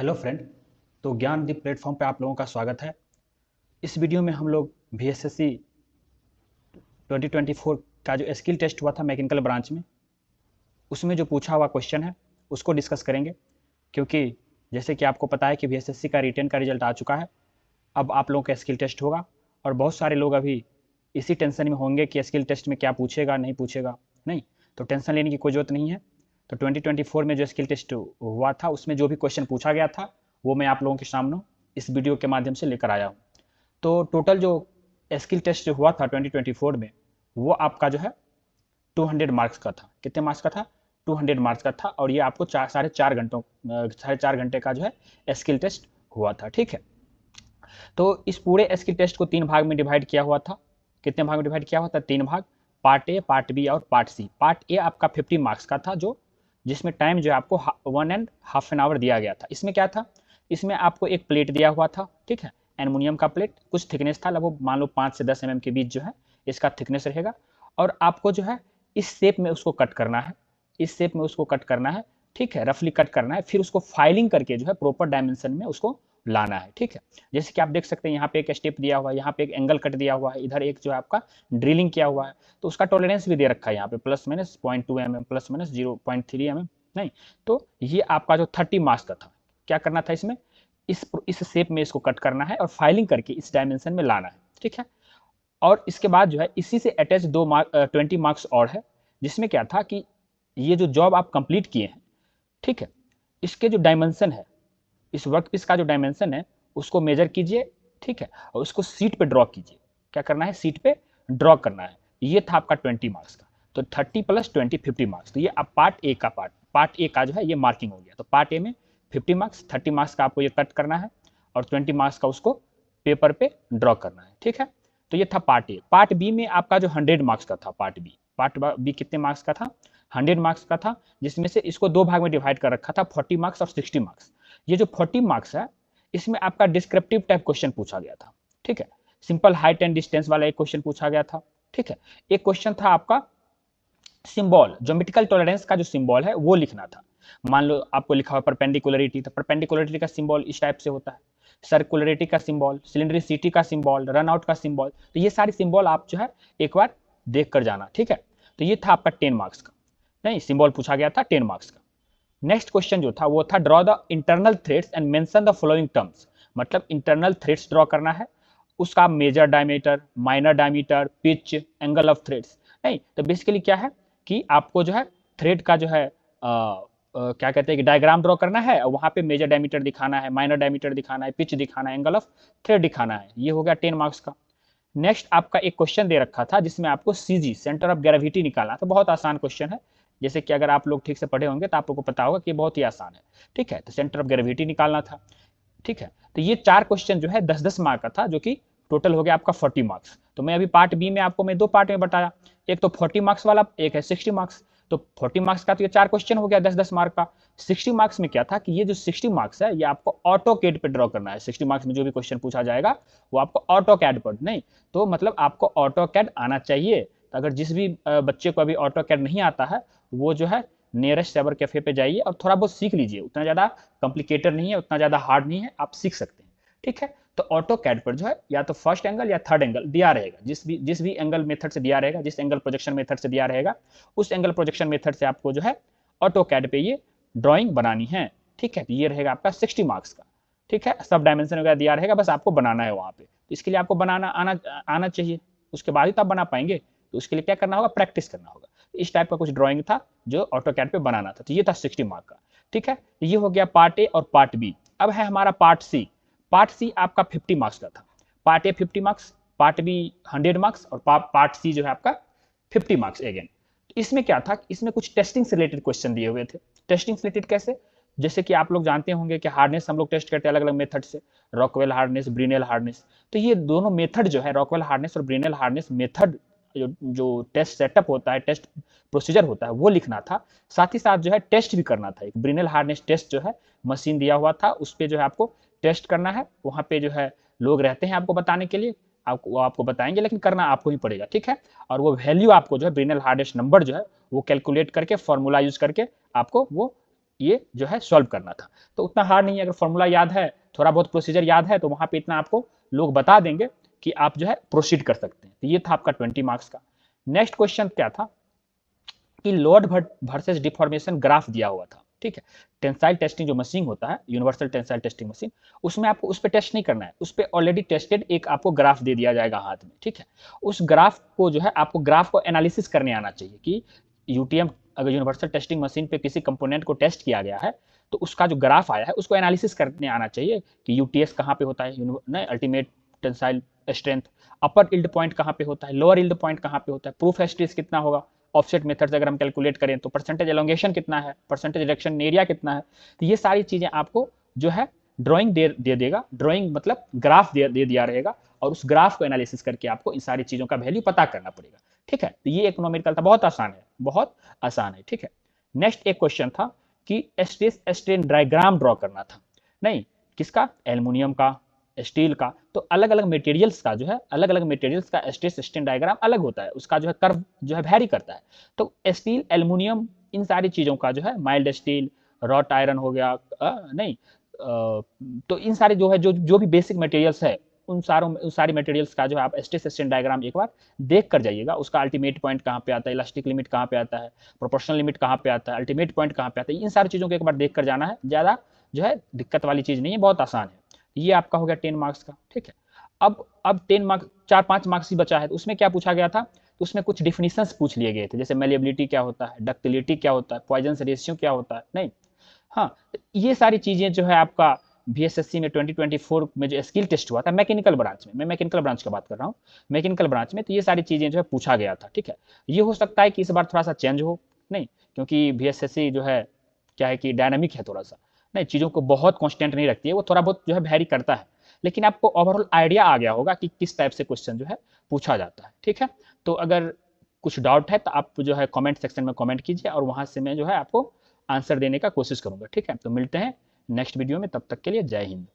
Hello friend. तो Gyandeep platform पे आप लोगों का स्वागत है। इस वीडियो में हम लोग बीएसएससी 2024 का जो स्किल टेस्ट हुआ था मैकेनिकल ब्रांच में, उसमें जो पूछा हुआ क्वेश्चन है उसको डिस्कस करेंगे। क्योंकि जैसे कि आपको पता है कि बीएसएससी का रिटन का रिजल्ट आ चुका है। अब आप लोगों का स्किल टेस्ट होगा और बहुत सारे लोग अभी इसी टेंशन में होंगे कि स्किल टेस्ट में क्या पूछेगा नहीं पूछेगा। नहीं, तो टेंशन लेने की कोई ज़रूरत नहीं है। तो 2024 में जो स्किल टेस्ट हुआ था उसमें जो भी क्वेश्चन पूछा गया था वो मैं आप लोगों के सामने इस वीडियो के माध्यम से लेकर आया हूँ। तो टोटल जो स्किल टेस्ट हुआ था 2024 में, वो आपका जो है 200 मार्क्स का था। कितने मार्क्स का था? 200 मार्क्स का था। और ये आपको साढ़े चार घंटे का जो है स्किल टेस्ट हुआ था। ठीक है, तो इस पूरे स्किल टेस्ट को 3 भाग में डिवाइड किया हुआ था। कितने भाग में डिवाइड किया हुआ था? 3 भाग। पार्ट ए, पार्ट बी और पार्ट सी। पार्ट ए आपका 50 मार्क्स का था, जिसमें टाइम जो है आपको 1.5 एन आवर दिया गया था। इसमें क्या था? इसमें आपको एक प्लेट दिया हुआ था। ठीक है, एल्युमिनियम का प्लेट, कुछ थिकनेस था, लगभग मान लो 5 से 10 mm के बीच जो है इसका थिकनेस रहेगा। और आपको जो है इस शेप में उसको कट करना है, इस शेप में उसको कट करना है। ठीक है, रफली कट करना है, फिर उसको फाइलिंग करके जो है प्रॉपर डायमेंशन में उसको लाना है। ठीक है, जैसे कि आप देख सकते हैं यहाँ पे एक स्टेप दिया हुआ है, यहाँ पे एक एंगल कट दिया हुआ है, इधर एक जो है आपका ड्रिलिंग किया हुआ है। तो उसका टॉलरेंस भी दे रखा है यहाँ पे plus minus 0.2 mm, plus minus 0.3 mm। नहीं, तो ये आपका जो 30 मार्क्स का था, क्या करना था इसमें? इस शेप में इसको कट करना है और फाइलिंग करके इस डायमेंशन में लाना है। ठीक है, और इसके बाद जो है इसी से अटैच 20 मार्क्स और है, जिसमें क्या था कि ये जो जॉब आप कंप्लीट किए हैं, ठीक है, इसके जो डायमेंशन है, इस वर्क पीस का जो डायमेंशन है उसको मेजर कीजिए। ठीक है, और उसको सीट पे ड्रॉ कीजिए। क्या करना है? सीट पे ड्रॉ करना है। ये था आपका 20 मार्क्स का। तो 30 + 20 50 मार्क्स। तो ये अब पार्ट ए का जो है ये मार्किंग हो गया। तो पार्ट ए में 50 मार्क्स, 30 मार्क्स का आपको ये कट करना है और 20 मार्क्स का उसको पेपर पे ड्रॉ करना है। ठीक है, तो ये था पार्ट ए। पार्ट बी में आपका जो 100 मार्क्स का था, पार्ट बी कितने मार्क्स का था? 100 मार्क्स का था, जिसमें से इसको 2 भाग में डिवाइड कर रखा था, 40 मार्क्स और 60 मार्क्स। ये जो 40 मार्क्स है इसमें आपका डिस्क्रिप्टिव टाइप क्वेश्चन पूछा गया था। ठीक है, सिंपल हाइट एंड डिस्टेंस वाला एक क्वेश्चन पूछा गया था। ठीक है, एक क्वेश्चन था आपका सिंबल, ज्योमेट्रिकल टॉलरेंस का जो सिंबल है वो लिखना था। मान लो आपको लिखा हुआ परपेंडिकुलरिटी, तो परपेंडिकुलरिटी का सिंबल इस टाइप से होता है। सर्कुलरिटी का सिंबल, सिलिंड्रिसिटी का सिंबल, रन आउट का सिंबल। तो ये सारी सिंबल आप जो है एक बार देख कर जाना। ठीक है, तो ये था आपका 10 मार्क्स का। नहीं, सिंबल पूछा गया था 10 मार्क्स का। नेक्स्ट क्वेश्चन जो था वो था draw the internal threads and mention the following terms. मतलब इंटरनल थ्रेड्स ड्रॉ करना है, उसका major diameter, minor diameter, pitch, angle of threads. नहीं, तो बेसिकली क्या है कि आपको जो है थ्रेड का जो है क्या कहते हैं कि डायग्राम ड्रॉ करना है, और वहाँ पे मेजर डायमीटर दिखाना है, माइनर डायमीटर दिखाना है, पिच दिखाना है, एंगल ऑफ थ्रेड दिखाना है। ये हो गया 10 मार्क्स का। नेक्स्ट आपका एक क्वेश्चन दे रखा था जिसमें आपको सीजी, सेंटर ऑफ ग्रेविटी निकालना था। बहुत आसान क्वेश्चन है, जैसे कि अगर आप लोग ठीक से पढ़े होंगे तो आप लोगों को पता होगा कि बहुत ही आसान है। ठीक है, तो सेंटर ऑफ ग्रेविटी निकालना था। ठीक है, तो ये 4 क्वेश्चन जो है 10-10 मार्क का था, जो कि टोटल हो गया आपका 40 मार्क्स। तो मैं अभी पार्ट बी में आपको मैं 2 पार्ट में बताया, एक तो 40 मार्क्स वाला, एक है 60 मार्क्स। तो 40 मार्क्स का तो ये 4 क्वेश्चन हो गया 10-10 मार्क का। 60 मार्क्स में क्या था कि ये जो 60 मार्क्स है ये आपको ऑटो कैड पे ड्रॉ करना है। 60 मार्क्स में जो भी क्वेश्चन पूछा जाएगा वो आपको ऑटो कैड पर, नहीं तो मतलब आपको ऑटो कैड आना चाहिए। तो अगर जिस भी बच्चे को अभी ऑटो कैड नहीं आता है, वो जो है नियरेस्ट साइबर कैफे पे जाइए और थोड़ा बहुत सीख लीजिए। उतना ज़्यादा कॉम्प्लिकेटेड नहीं है, उतना ज़्यादा हार्ड नहीं है, आप सीख सकते हैं। ठीक है, तो ऑटो कैड पर जो है या तो फर्स्ट एंगल या थर्ड एंगल दिया रहेगा, जिस भी एंगल मेथड से दिया रहेगा, जिस एंगल प्रोजेक्शन मेथड से दिया रहेगा, उस एंगल प्रोजेक्शन मेथड से आपको जो है ऑटो कैड पे ये ड्राइंग बनानी है। ठीक है, तो ये रहेगा आपका 60 मार्क्स का। ठीक है, सब डायमेंशन वगैरह दिया रहेगा, बस आपको बनाना है वहाँ पे। तो इसके लिए आपको बनाना आना चाहिए, उसके बाद ही तो आप बना पाएंगे। तो उसके लिए क्या करना होगा? प्रैक्टिस करना होगा। इस टाइप का कुछ ड्राइंग था जो ऑटो कैड पे बनाना था। तो ये था 60 मार्क का। ठीक है, ये हो गया पार्ट ए और पार्ट बी। अब है हमारा पार्ट सी। पार्ट सी आपका 50 मार्क्स का था। Part A 50 marks, part B 100 marks और पार्ट सी जो है आपका 50 मार्क्स अगेन। इसमें क्या था? इसमें कुछ टेस्टिंग से रिलेटेड क्वेश्चन दिए हुए थे। टेस्टिंग से रिलेटेड कैसे? जैसे कि आप लोग जानते होंगे कि हार्डनेस हम लोग टेस्ट करते हैं अलग अलग मेथड से, रॉकवेल हार्डनेस, ब्रिनेल हार्डनेस। तो ये दोनों मेथड जो है, रॉकवेल हार्डनेस और ब्रिनेल हार्डनेस मेथड, जो टेस्ट सेटअप होता है, टेस्ट प्रोसीजर होता है, वो लिखना था। साथ ही साथ जो है टेस्ट भी करना था। एक ब्रिनेल हार्डनेस टेस्ट जो है मशीन दिया हुआ था, उस पर जो है आपको टेस्ट करना है। वहाँ पे जो है लोग रहते हैं आपको बताने के लिए, आपको बताएंगे, लेकिन करना आपको ही पड़ेगा। ठीक है, और वो वैल्यू आपको जो है ब्रिनेल हार्डनेस नंबर जो है वो कैलकुलेट करके, फॉर्मूला यूज करके आपको वो ये जो है सॉल्व करना था। तो उतना हार्ड नहीं है, अगर फॉर्मूला याद है, थोड़ा बहुत प्रोसीजर याद है, तो वहाँ पे इतना आपको लोग बता देंगे कि आप जो है प्रोसीड कर सकते हैं। तो ये था आपका 20 मार्क्स का। नेक्स्ट क्वेश्चन क्या था कि लोड वर्सेस डिफॉर्मेशन ग्राफ दिया हुआ था, ठीक है। टेंसाइल टेस्टिंग जो मशीन होता है, यूनिवर्सल टेंसाइल टेस्टिंग मशीन, उसमें आपको उस पर टेस्ट नहीं करना है, उस पर ऑलरेडी टेस्टेड एक आपको ग्राफ दे दिया जाएगा हाथ में, ठीक है। उस ग्राफ को जो है आपको ग्राफ को एनालिसिस करने आना चाहिए कि यूटीएम अगर यूनिवर्सल टेस्टिंग मशीन पे किसी कंपोनेंट को टेस्ट किया गया है तो उसका जो ग्राफ आया है उसको एनालिसिस करने आना चाहिए कि यूटीएस कहाँ पे होता है, अल्टीमेट टेंसाइल स्ट्रेंथ, अपर इल्ड पॉइंट कहाँ पे होता है, लोअर इल्ड पॉइंट कहाँ पे होता है, प्रूफ स्ट्रेस कितना होगा, ऑफसेट मेथड से अगर हम कैलकुलेट करें तो परसेंटेज एलोंगेशन कितना है, परसेंटेज रिडक्शन एरिया कितना है। तो ये सारी चीजें आपको जो है ड्राइंग दे देगा, ड्राइंग मतलब ग्राफ दे दिया रहेगा, और उस ग्राफ को एनालिसिस करके आपको इन सारी चीजों का वैल्यू पता करना पड़ेगा, ठीक है। तो ये एक न्यूमेरिकल था, बहुत आसान है, बहुत आसान है, ठीक है। नेक्स्ट एक क्वेश्चन था कि स्ट्रेस स्ट्रेन डायग्राम ड्रॉ करना था, नहीं किसका, एल्युमिनियम का, स्टील का। तो अलग अलग मटेरियल्स का जो है, अलग अलग मटेरियल्स का स्ट्रेस स्ट्रेन डायग्राम अलग होता है, उसका जो है कर्व जो है वैरी करता है। तो स्टील, एल्युमिनियम, इन सारी चीज़ों का जो है, माइल्ड स्टील, रॉट आयरन हो गया, नहीं तो इन सारे जो है जो भी बेसिक मटेरियल्स है, उन सारी मटेरियल्स का जो है आप स्ट्रेस स्ट्रेन डायग्राम एक बार देख कर जाइएगा। उसका अल्टीमेट पॉइंट कहाँ पे आता है, इलास्टिक लिमिट कहाँ पे आता है, प्रोपोर्शनल लिमिट कहाँ पे आता है, अल्टीमेट पॉइंट कहाँ पे आता है, इन सारी चीज़ों को एक बार देख कर जाना है। ज़्यादा जो है दिक्कत वाली चीज़ नहीं है, बहुत आसान है। ये आपका हो गया 10 मार्क्स का, ठीक है। अब 10 मार्क्स, 4-5 मार्क्स ही बचा है, तो उसमें क्या पूछा गया था, तो उसमें कुछ डिफिनीशंस पूछ लिए गए थे, जैसे मेलिएबिलिटी क्या होता है, डक्टिलिटी क्या होता है, पॉइजन रेशियो क्या होता है, नहीं हाँ, ये सारी चीज़ें जो है आपका VSSC में 2024 में जो स्किल टेस्ट हुआ था मैकेनिकल ब्रांच में, मैं मैकेनिकल ब्रांच की बात कर रहा हूँ, मैकेनिकल ब्रांच में, तो ये सारी चीज़ें जो है पूछा गया था, ठीक है। ये हो सकता है कि इस बार थोड़ा सा चेंज हो, नहीं क्योंकि VSSC जो है क्या है कि डायनामिक है थोड़ा सा, नहीं चीज़ों को बहुत कॉन्स्टेंट नहीं रखती है, वो थोड़ा बहुत जो है वैरी करता है, लेकिन आपको ओवरऑल आइडिया आ गया होगा कि किस टाइप से क्वेश्चन जो है पूछा जाता है, ठीक है। तो अगर कुछ डाउट है तो आप जो है कमेंट सेक्शन में कमेंट कीजिए, और वहाँ से मैं जो है आपको आंसर देने का कोशिश करूँगा, ठीक है। तो मिलते हैं नेक्स्ट वीडियो में, तब तक के लिए जय हिंद।